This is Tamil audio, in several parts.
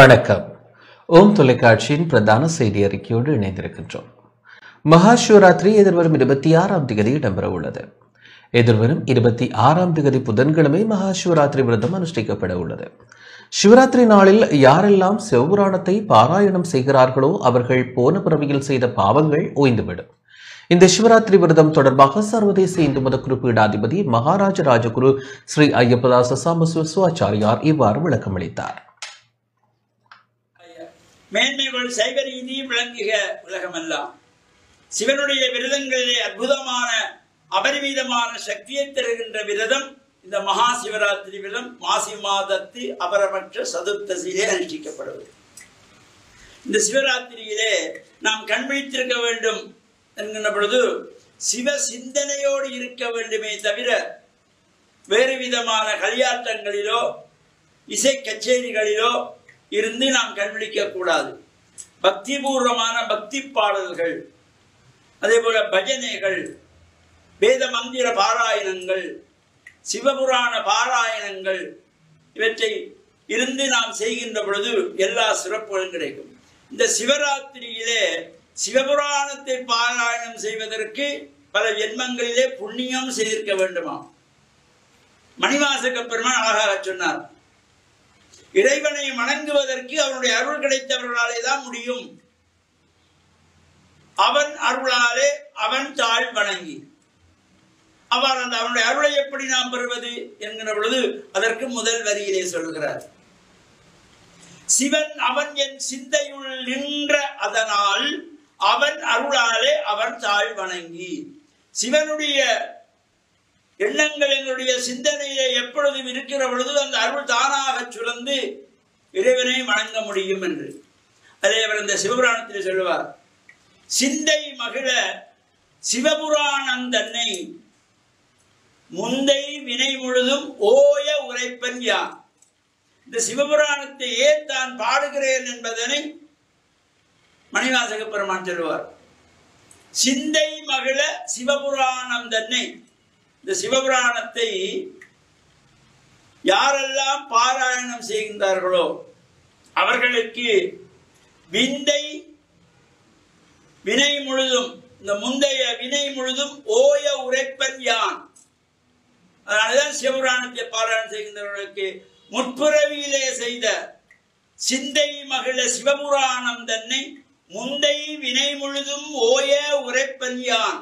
வணக்கம். ஓம் தொலைக்காட்சியின் பிரதான செய்தி அறிக்கையோடு இணைந்திருக்கின்றோம். மகா சிவராத்திரி எதிர்வரும் 26ஆம் தேதி இடம்பெற உள்ளது. எதிர்வரும் 26ஆம் தேதி புதன்கிழமை மகா சிவராத்திரி விரதம் அனுஷ்டிக்கப்பட உள்ளது. சிவராத்திரி நாளில் யாரெல்லாம் சிவபுராணத்தை பாராயணம் செய்கிறார்களோ அவர்கள் போன பிறவியில் செய்த பாவங்கள் ஓய்ந்துவிடும். இந்த சிவராத்திரி விரதம் தொடர்பாக சர்வதேச இந்து மத குறிப்பீடாதிபதி மகாராஜ ராஜகுரு ஸ்ரீ ஐயப்பதாச சாம்பசிவ சிவாச்சாரியார் இவ்வாறு விளக்கமளித்தார். மேன்மைகள் சைவ ரீதி விளங்குக உலகமெல்லாம். சிவனுடைய விரதங்களிலே அற்புதமான அபரிமிதமான சக்தியை தருகின்ற விரதம் இந்த மகா சிவராத்திரி விரதம் மாசி மாதத்து அபரபட்ச சதுர்த்தசியிலே அனுஷ்டிக்கப்படுவது. இந்த சிவராத்திரியிலே நாம் கண்விழித்திருக்க வேண்டும் என்கின்ற பொழுது சிவ சிந்தனையோடு இருக்க வேண்டுமே தவிர வேறு விதமான களியாட்டங்களிலோ இசை கச்சேரிகளிலோ இருந்து நாம் கண்விழிக்க கூடாது. பக்திபூர்வமான பக்தி பாடல்கள், அதே போல பஜனைகள், வேத மந்திர பாராயணங்கள், சிவபுராண பாராயணங்கள் இவற்றை இருந்து நாம் செய்கின்ற பொழுது எல்லா சிறப்புகளும் கிடைக்கும். இந்த சிவராத்திரியிலே சிவபுராணத்தை பாராயணம் செய்வதற்கு பல ஜென்மங்களிலே புண்ணியம் செய்திருக்க வேண்டுமா? மணிவாசக பெருமான் அழகாக சொன்னார், இறைவனை வணங்குவதற்கு அவனுடைய அருள் கிடைத்தவர்களாலே தான் முடியும். அவன் அருளாலே அவன் தாழ் வணங்கி அவர் அந்த அவனுடைய அருளை எப்படி நாம் பெறுவது என்கிற பொழுது அதற்கு முதல் வரியிலே சொல்கிறார், சிவன் அவன் என் சிந்தையுள் நின்ற அதனால் அவன் அருளாலே அவன் தாழ் வணங்கி. சிவனுடைய எண்ணங்கள் எங்களுடைய சிந்தனையிலே எப்பொழுதும் இருக்கிற பொழுது அந்த அருள் தானாக சுரந்து இறைவனை வணங்க முடியும் என்று அதே அவர் இந்த சிவபுராணத்தில் சொல்லுவார், சிந்தை மகிழ சிவபுராணம் தன்னை முந்தை வினை முழுதும் ஓய உரைப்பன் யான். இந்த சிவபுராணத்தை ஏன் தான் பாடுகிறேன் என்பதனை மணிவாசக பெருமான் சொல்லுவார். சிந்தை மகிழ சிவபுராணம் தன்னை, இந்த சிவபுராணத்தை யாரெல்லாம் பாராயணம் செய்கின்றார்களோ அவர்களுக்கு விந்தை வினை முழுதும், இந்த முந்தைய வினை முழுதும் ஓய உரைப்பன் யான். அதனாலதான் சிவபுராணத்தை பாராயணம் செய்கின்றவர்களுக்கு முற்புறவியிலே செய்த சிந்தை மகிழ சிவபுராணம் தன்னை முந்தை வினை முழுதும் ஓய உரைப்பன் யான்.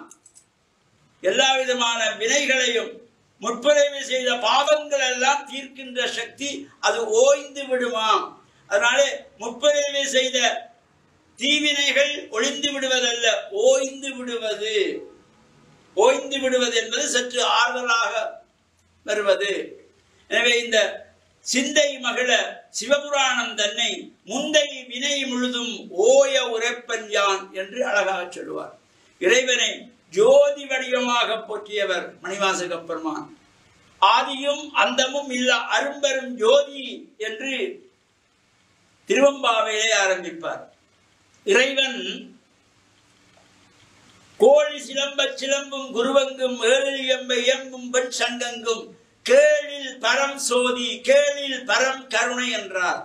எல்லா விதமான வினைகளையும் முற்புறவில் செய்த பாவங்கள் எல்லாம் தீர்க்கின்ற சக்தி அது ஓய்ந்து விடுமாம். அதனாலே முற்புறவில் செய்த தீவினைகள் ஒளிந்து விடுவதல்ல, ஓய்ந்து விடுவது. ஓய்ந்து விடுவது என்பது சற்று ஆறுதலாக வருவது. எனவே இந்த சிந்தை மகிழ சிவபுராணம் தன்னை முந்தை வினை முழுதும் ஓய உரைப்பன் யான் என்று அழகாக சொல்லுவார். இறைவனை ஜோதி வடிவமாக போற்றியவர் மணிவாசக பெருமான். ஆதியும் அந்தமும் இல்ல அரும்பெரும் ஜோதி என்று திருவம்பாவையிலே ஆரம்பிப்பார். இறைவன் கோழி சிலம்ப சிலம்பும் குருவங்கும் ஏழியம்பை எம்பும் பெண் சங்கங்கும் கேளில் பரம் சோதி கேளில் பரம் கருணை என்றார்.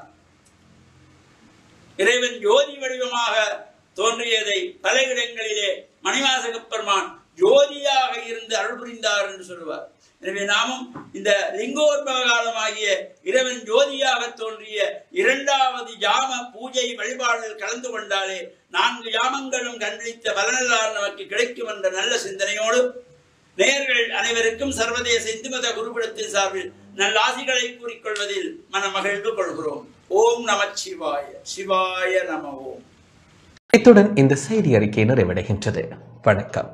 இறைவன் ஜோதி வடிவமாக தோன்றியதை பல இடங்களிலே மணிவாசக பெருமான் ஜோதியாக இருந்து அருள் புரிந்தார் என்று சொல்லுவார். எனவே நாமும் இந்த லிங்கோத்பவகாலமாகிய இறைவன் ஜோதியாக தோன்றிய 2வது ஜாம பூஜை வழிபாடுகள் கலந்து கொண்டாலே 4 ஜாமங்களும் கண்டித்த பலனெல்லாம் நமக்கு கிடைக்கும் என்ற நல்ல சிந்தனையோடு நேயர்கள் அனைவருக்கும் சர்வதேச இந்து மத குருபீடத்தின் சார்பில் நல்ல ஆசிகளை கூறிக்கொள்வதில் மன மகிழ்வு கொள்கிறோம். ஓம் நமச்சிவாய. சிவாய நம ஓம். இத்துடன் இந்த செய்தி அறிக்கை நிறைவடைகின்றது. வணக்கம்.